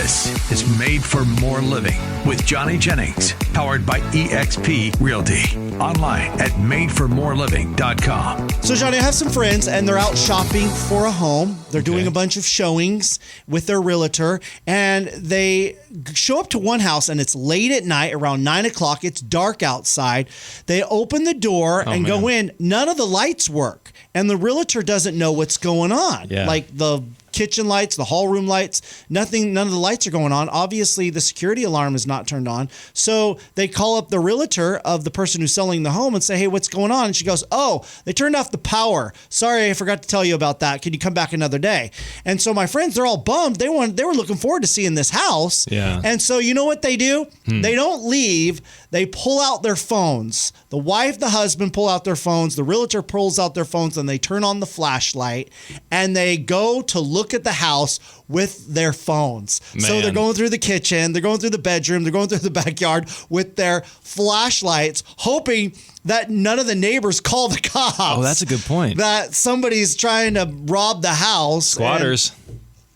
This is Made for More Living with Johnny Jennings, powered by eXp Realty. Online at madeformoreliving.com. So, Johnny, I have some friends, and they're out shopping for a home. They're doing a bunch of showings with their realtor, and they show up to one house, and it's late at night, around 9 o'clock. It's dark outside. They open the door and go in. None of the lights work, and the realtor doesn't know what's going on. Yeah. Like the kitchen lights, the hall room lights, none of the lights are going on. Obviously, the security alarm is not turned on. So they call up the realtor of the person who's selling the home and say, hey, what's going on? And she goes, oh, they turned off the power. Sorry, I forgot to tell you about that. Can you come back another day? And so my friends, they're all bummed. They were looking forward to seeing this house. Yeah. And so you know what they do? They don't leave. They pull out their phones. The wife, the husband pull out their phones. The realtor pulls out their phones, and they turn on the flashlight, and they go to look at the house with their phones. So they're going through the kitchen, they're going through the bedroom, they're going through the backyard with their flashlights, hoping that none of the neighbors call the cops. Oh, that's a good point. That somebody's trying to rob the house. Squatters.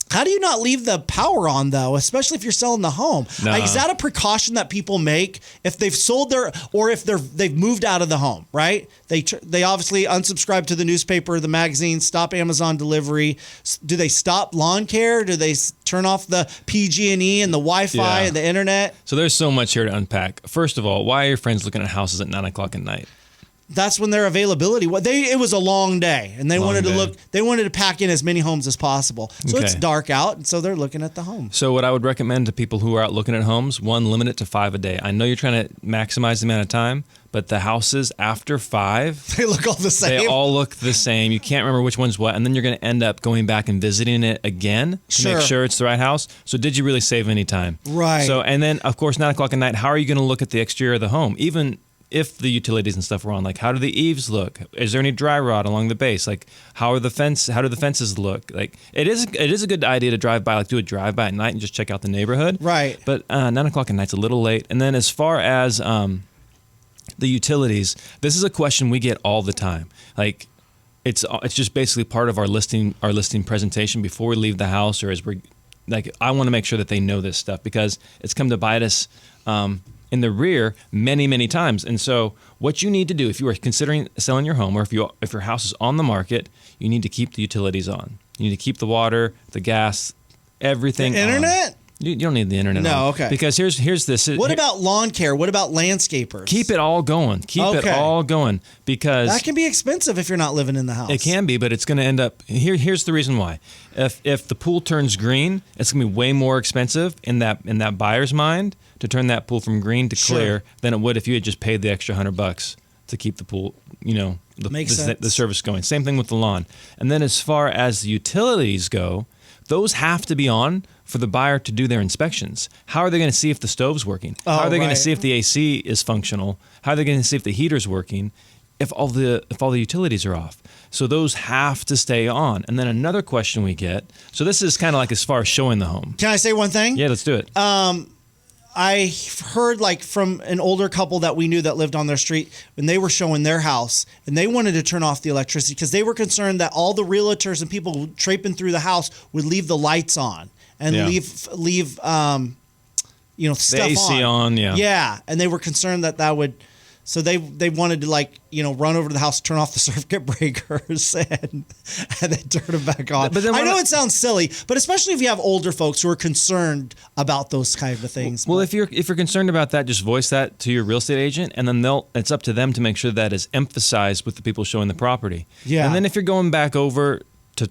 How do you not leave the power on, though, especially if you're selling the home? No. Like, is that a precaution that people make if they've sold or if they've moved out of the home, right? They obviously unsubscribe to the newspaper, the magazine, stop Amazon delivery. Do they stop lawn care? Do they turn off the PG&E and the Wi-Fi and the internet? So there's so much here to unpack. First of all, why are your friends looking at houses at 9 o'clock at night? That's when their availability. It was a long day, and they wanted to pack in as many homes as possible. So it's dark out, and so they're looking at the home. So what I would recommend to people who are out looking at homes, one, limit it to 5 a day. I know you're trying to maximize the amount of time, but the houses after 5, they look all the same. They all look the same. You can't remember which one's what, and then you're going to end up going back and visiting it again to make sure it's the right house. So did you really save any time? Right. So, and then of course 9 o'clock at night, how are you going to look at the exterior of the home? Even if the utilities and stuff are on, like how do the eaves look? Is there any dry rot along the base? Like how do the fences look? Like it is a good idea to drive by, like do a drive by at night and just check out the neighborhood. Right. But 9 o'clock at night's a little late. And then as far as the utilities, this is a question we get all the time. Like it's just basically part of our listing presentation before we leave the house, or as we're like, I want to make sure that they know this stuff because it's come to bite us in the rear many, many times. And so what you need to do if you are considering selling your home, or if your house is on the market, you need to keep the utilities on. You need to keep the water, the gas, everything the internet? on. You don't need the internet on. No, okay. Because here's this. What about lawn care? What about landscapers? Keep it all going. Keep it all going, because that can be expensive if you're not living in the house. It can be, but it's going to end up here's the reason why. If the pool turns green, it's going to be way more expensive in that buyer's mind to turn that pool from green to clear than it would if you had just paid the extra $100 to keep the pool, the service going. Same thing with the lawn. And then as far as the utilities go, those have to be on for the buyer to do their inspections. How are they going to see if the stove's working? How are they going to see if the AC is functional? How are they going to see if the heater's working if all the utilities are off? So those have to stay on. And then another question we get, so this is kind of like as far as showing the home. Can I say one thing? Yeah, let's do it. I heard like from an older couple that we knew that lived on their street when they were showing their house, and they wanted to turn off the electricity because they were concerned that all the realtors and people traipsing through the house would leave the lights on and leave stuff the AC on. Yeah, and they were concerned that would. So they wanted to run over to the house, turn off the circuit breakers, and then turn them back on. But I know it sounds silly, but especially if you have older folks who are concerned about those kind of things. Well, if you're concerned about that, just voice that to your real estate agent, and then it's up to them to make sure that is emphasized with the people showing the property. Yeah. And then if you're going back over to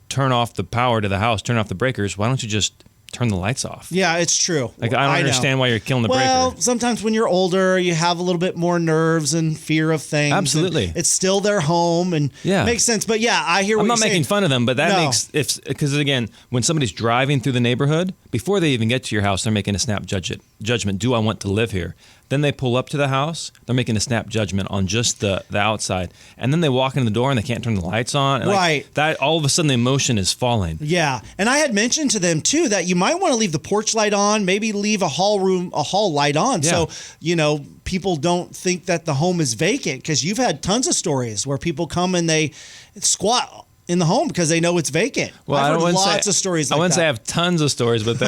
turn off the power to the house, turn off the breakers, why don't you just turn the lights off? Yeah, it's true. Like I don't understand why you're killing the breaker. Well, sometimes when you're older, you have a little bit more nerves and fear of things. Absolutely. It's still their home, and makes sense. But yeah, I hear what you're saying. I'm not making fun of them, but that makes because again, when somebody's driving through the neighborhood, before they even get to your house, they're making a snap judgment. Do I want to live here? Then they pull up to the house. They're making a snap judgment on just the outside. And then they walk into the door and they can't turn the lights on. And right. That all of a sudden the emotion is falling. Yeah. And I had mentioned to them too that you might want to leave the porch light on, maybe leave a hall light on. Yeah. So, people don't think that the home is vacant, because you've had tons of stories where people come and they squat in the home because they know it's vacant. Well, I've I heard wouldn't lots say, of stories like I wouldn't that. say I have tons of stories, but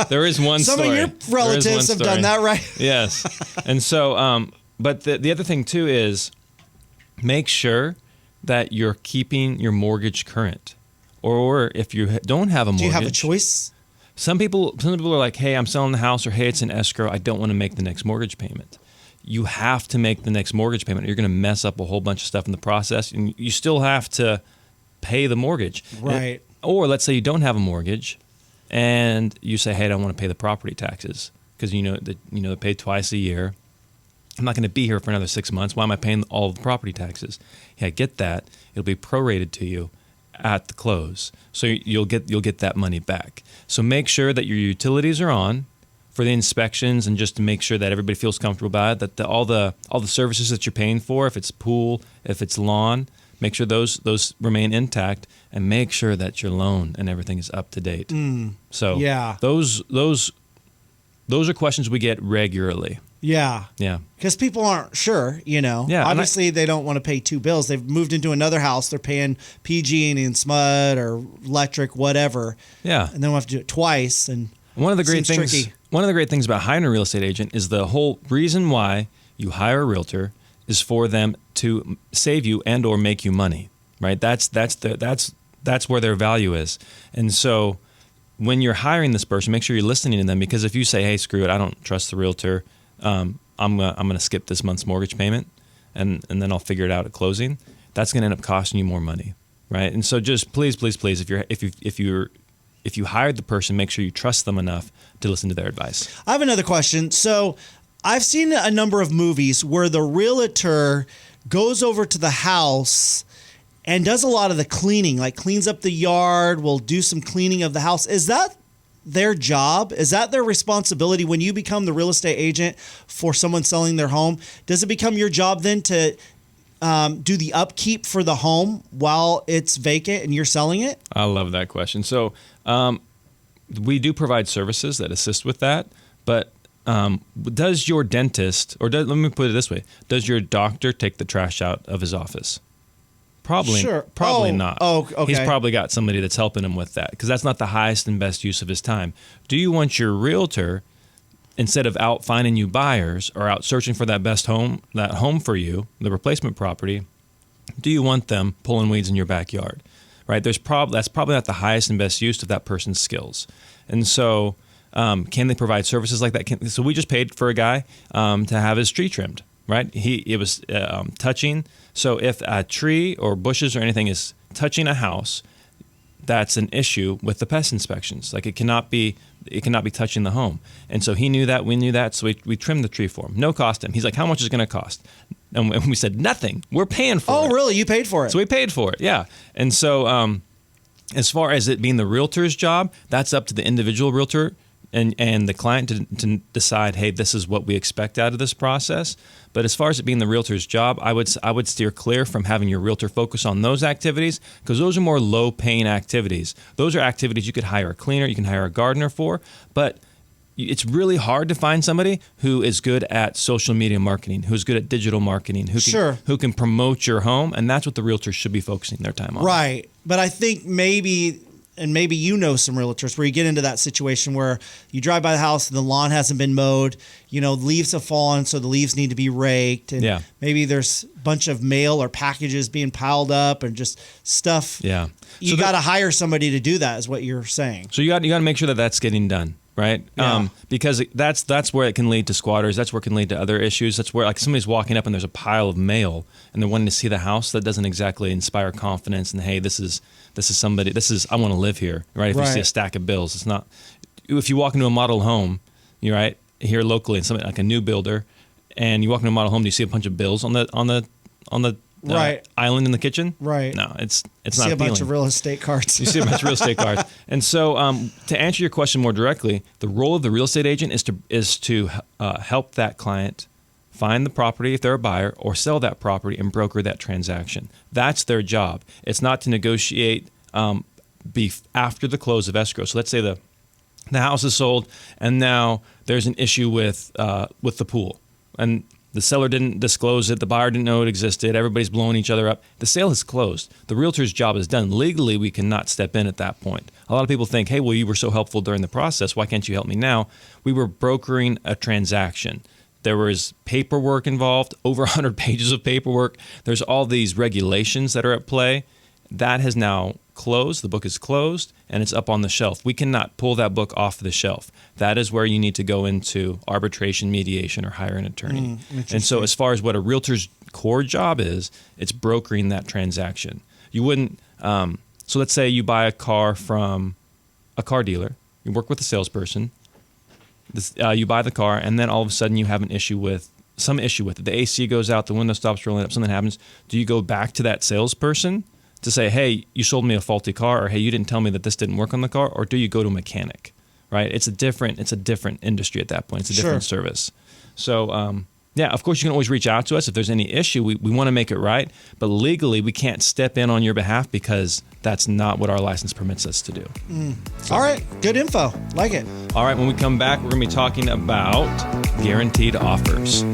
there is one Some story. of your relatives have done that, right? Yes. And so, but the other thing too is make sure that you're keeping your mortgage current. Or if you don't have a mortgage. Do you have a choice? Some people are like, hey, I'm selling the house, or hey, it's in escrow. I don't want to make the next mortgage payment. You have to make the next mortgage payment. You're going to mess up a whole bunch of stuff in the process, and you still have to pay the mortgage. Right. Or let's say you don't have a mortgage, and you say, hey, I don't want to pay the property taxes because they're paid twice a year. I'm not going to be here for another 6 months. Why am I paying all of the property taxes? Yeah, I get that. It'll be prorated to you at the close, so you'll get that money back. So make sure that your utilities are on for the inspections, and just to make sure that everybody feels comfortable about it. That all the services that you're paying for, if it's pool, if it's lawn, make sure those remain intact, and make sure that your loan and everything is up to date. So yeah, those are questions we get regularly. Yeah. Yeah. Because people aren't sure, Yeah, Obviously, they don't want to pay two bills. They've moved into another house. They're paying PG and SMUD or electric, whatever. Yeah. And then we'll have to do it twice. And one of the great things, tricky. one of the great things about hiring a real estate agent is the whole reason why you hire a realtor is for them to save you and or make you money, right? That's where their value is. And so when you're hiring this person, make sure you're listening to them, because if you say, hey, screw it, I don't trust the realtor, I'm gonna skip this month's mortgage payment, and then I'll figure it out at closing, that's gonna end up costing you more money, right? And so just please, if you hired the person, make sure you trust them enough to listen to their advice. I have another question. So I've seen a number of movies where the realtor goes over to the house and does a lot of the cleaning, like cleans up the yard, will do some cleaning of the house. Is that their job? Is that their responsibility when you become the real estate agent for someone selling their home? Does it become your job then to do the upkeep for the home while it's vacant and you're selling it? I love that question. So we do provide services that assist with that, but does your dentist, let me put it this way, does your doctor take the trash out of his office? Probably, sure. Probably not. Oh, okay. He's probably got somebody that's helping him with that, because that's not the highest and best use of his time. Do you want your realtor, instead of out finding you buyers or out searching for that best home, that home for you, the replacement property, do you want them pulling weeds in your backyard? Right? That's probably not the highest and best use of that person's skills. And so can they provide services like that? So we just paid for a guy to have his tree trimmed. Right? It was touching. So if a tree or bushes or anything is touching a house, that's an issue with the pest inspections. Like it cannot be touching the home. And so he knew that, we knew that, so we trimmed the tree for him. No cost him. He's like, how much is it going to cost? And we said, nothing. We're paying for it. Oh, really? You paid for it? So we paid for it, yeah. And so as far as it being the realtor's job, that's up to the individual realtor and the client to decide, hey, this is what we expect out of this process. But as far as it being the realtor's job, I would steer clear from having your realtor focus on those activities, because those are more low-paying activities. Those are activities you could hire a cleaner, you can hire a gardener for, but it's really hard to find somebody who is good at social media marketing, who's good at digital marketing, who can promote your home, and that's what the realtor should be focusing their time on. Right. But I think maybe you know some realtors where you get into that situation where you drive by the house and the lawn hasn't been mowed, leaves have fallen, so the leaves need to be raked, and maybe there's a bunch of mail or packages being piled up and just stuff. Yeah. You got to hire somebody to do that, is what you're saying. So you got to make sure that that's getting done. Right? Yeah. Because that's where it can lead to squatters. That's where it can lead to other issues. That's where, like, somebody's walking up and there's a pile of mail and they're wanting to see the house. That doesn't exactly inspire confidence. And hey, this is somebody. I want to live here. Right? If you see a stack of bills, it's not. If you walk into a model home, you're right here locally, and somebody like a new builder, and you walk into a model home, do you see a bunch of bills on the right island in the kitchen? Right. No, it's not see a appealing. bunch of real estate cards. You see a bunch of real estate cards. And so to answer your question more directly, the role of the real estate agent is to help that client find the property if they're a buyer, or sell that property and broker that transaction. That's their job. It's not to negotiate after the close of escrow. So let's say the house is sold and now there's an issue with the pool. And The seller didn't disclose it. The buyer didn't know it existed. Everybody's blowing each other up. The sale is closed. The realtor's job is done. Legally, we cannot step in at that point. A lot of people think, hey, well, you were so helpful during the process. Why can't you help me now? We were brokering a transaction. There was paperwork involved, over 100 pages of paperwork. There's all these regulations that are at play. That has now closed. The book is closed, and it's up on the shelf. We cannot pull that book off the shelf. That is where you need to go into arbitration, mediation, or hire an attorney. And so as far as what a realtor's core job is, it's brokering that transaction. You wouldn't so let's say you buy a car from a car dealer. You work with a salesperson. You buy the car, and then all of a sudden you have an issue with it. The AC goes out, the window stops rolling up, something happens. Do you go back to that salesperson to say, hey, you sold me a faulty car, or hey, you didn't tell me that this didn't work on the car, or do you go to a mechanic, right? It's a different industry at that point. It's a different service. So, yeah, of course, you can always reach out to us if there's any issue. We want to make it right, but legally, we can't step in on your behalf because that's not what our license permits us to do. All right, good info. Like it. All right, when we come back, we're going to be talking about guaranteed offers.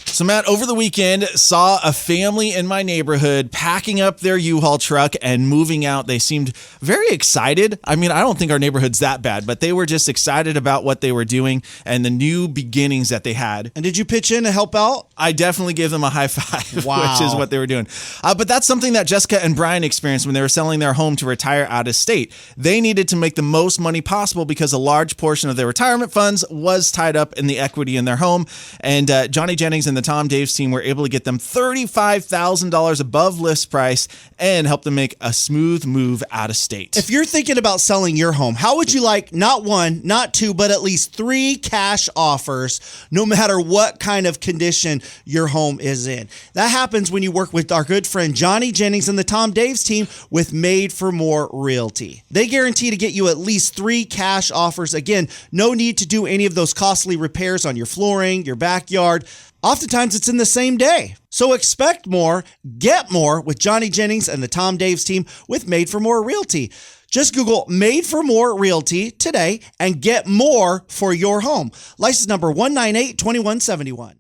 So, Matt, over the weekend, saw a family in my neighborhood packing up their U-Haul truck and moving out. They seemed very excited. I mean, I don't think our neighborhood's that bad, but they were just excited about what they were doing and the new beginnings that they had. And did you pitch in to help out? I definitely gave them a high five, Wow. which is what they were doing. But that's something that Jessica and Brian experienced when they were selling their home to retire out of state. They needed to make the most money possible because a large portion of their retirement funds was tied up in the equity in their home. And Johnny Jennings and the Tom Daves team were able to get them $35,000 above list price and help them make a smooth move out of state. If you're thinking about selling your home, how would you like not one, not two, but at least 3 cash offers, no matter what kind of condition your home is in? That happens when you work with our good friend Johnny Jennings and the Tom Daves team with Made for More Realty. They guarantee to get you at least 3 cash offers. Again, no need to do any of those costly repairs on your flooring, your backyard. Oftentimes, it's in the same day. So expect more, get more with Johnny Jennings and the Tom Daves team with Made for More Realty. Just Google Made for More Realty today and get more for your home. License number 1982171.